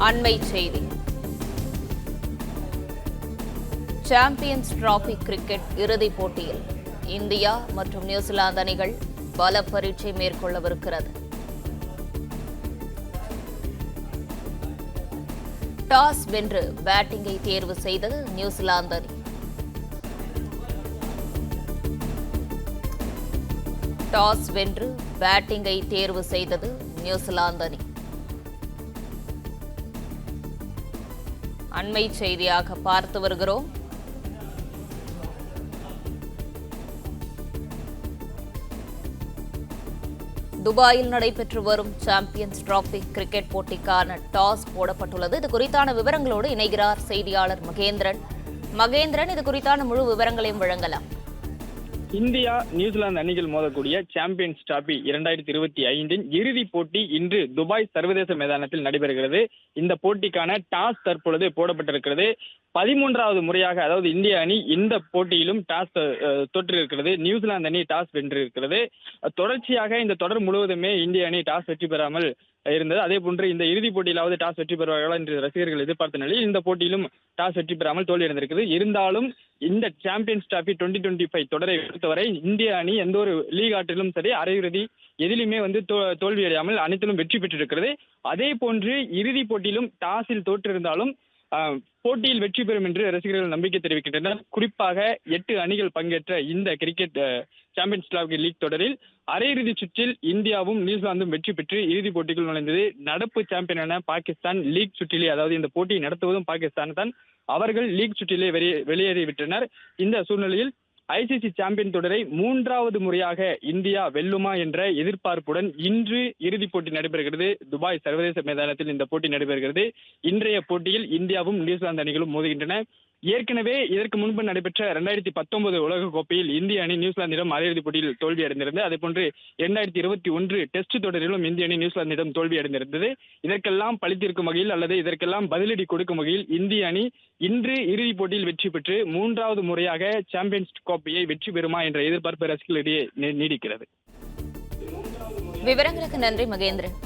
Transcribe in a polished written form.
அண்மை செய்தி. Champions trophy cricket இறுதிப் போட்டியில் இந்தியா மற்றும் நியூசிலாந்து அணிகள் பல பரீட்சை மேற்கொள்ளவிருக்கிறது. டாஸ் வென்று பேட்டிங்கை தேர்வு செய்தது நியூசிலாந்து அணி. டாஸ் வென்று பேட்டிங்கை தேர்வு செய்தது நியூசிலாந்து அணி. அண்மை செய்தியாக பார்த்து வருகிறோம். துபாயில் நடைபெற்று வரும் சாம்பியன்ஸ் டிராபி கிரிக்கெட் போட்டிக்கான டாஸ் போடப்பட்டுள்ளது. இது குறித்தான விவரங்களோடு இணைகிறார் செய்தியாளர் மகேந்திரன். இது குறித்தான முழு விவரங்களையும் வழங்கலாம். இந்தியா நியூசிலாந்து அணிகள் மோதக்கூடிய சாம்பியன்ஸ் டிராபி 2025 இறுதிப் போட்டி இன்று துபாய் சர்வதேச மைதானத்தில் நடைபெறுகிறது. இந்த போட்டிக்கான டாஸ் தற்பொழுது போடப்பட்டிருக்கிறது. 13வது முறையாக, அதாவது இந்திய அணி இந்த போட்டியிலும் டாஸ் தோற்றிருக்கிறது. நியூசிலாந்து அணி டாஸ் வென்றிருக்கிறது. தொடர்ச்சியாக இந்த தொடர் முழுவதுமே இந்திய அணி டாஸ் வெற்றி பெறாமல் இருந்தது. அதே போன்று இந்த இறுதிப் போட்டியிலாவது டாஸ் வெற்றி பெறுவார்களா என்று ரசிகர்கள் எதிர்பார்த்த நிலையில் இந்த போட்டியிலும் டாஸ் வெற்றி பெறாமல் தோல்வியடைந்திருக்கிறது. இருந்தாலும் இந்த சாம்பியன்ஸ் டிராபி 2025 தொடரை பொறுத்தவரை இந்திய அணி எந்த ஒரு லீக் ஆட்டிலும் சரி, அரையிறுதி எதிலுமே தோல்வியடையாமல் அனைத்திலும் வெற்றி பெற்றிருக்கிறது. அதே போன்று இறுதிப் போட்டியிலும் டாஸில் தோற்றிருந்தாலும் போட்டியில் வெற்றி பெறும் என்று ரசிகர்கள் நம்பிக்கை தெரிவிக்கின்றனர். குறிப்பாக 8 அணிகள் பங்கேற்ற இந்த கிரிக்கெட் சாம்பியன்ஸ் டிராபி லீக் தொடரில் அரையிறுதி சுற்றில் இந்தியாவும் நியூசிலாந்தும் வெற்றி பெற்று இறுதிப் போட்டிக்குள் நுழைந்தது. நடப்பு சாம்பியனான பாகிஸ்தான் லீக் சுற்றிலே, அதாவது இந்த போட்டியை நடத்துவதும் பாகிஸ்தான் தான், அவர்கள் லீக் சுற்றிலே வெளியேறிவிட்டனர். இந்த சூழ்நிலையில் ஐசிசி சாம்பியன் தொடரை 3வது முறையாக இந்தியா வெல்லுமா என்ற எதிர்பார்ப்புடன் இன்று இறுதிப் போட்டி நடைபெறுகிறது. துபாய் சர்வதேச மைதானத்தில் இந்த போட்டி நடைபெறுகிறது. இன்றைய போட்டியில் இந்தியாவும் நியூசிலாந்து அணிகளும் மோதுகின்றன. ஏற்கனவே இதற்கு முன்பு நடைபெற்ற 2019 உலகக் கோப்பையில் இந்திய அணி நியூசிலாந்திடம் அரையிறுதிப் போட்டியில் தோல்வி அடைந்திருந்தது. அதேபோன்று 2021 டெஸ்ட் தொடரிலும் இந்திய அணி நியூசிலாந்திடம் தோல்வி அடைந்திருந்தது. இதற்கெல்லாம் பழித்தீர்க்கும் வகையில் அல்லது இதற்கெல்லாம் பதிலடி கொடுக்கும் வகையில் இந்திய அணி இன்று இறுதிப் போட்டியில் வெற்றி பெற்று 3வது முறையாக சாம்பியன்ஸ் கோப்பையை வெற்றி பெறுமா என்ற எதிர்பார்ப்பு ரசிகர்களிடையே நீடிக்கிறது. விவரங்களுக்கு நன்றி மகேந்திரன்.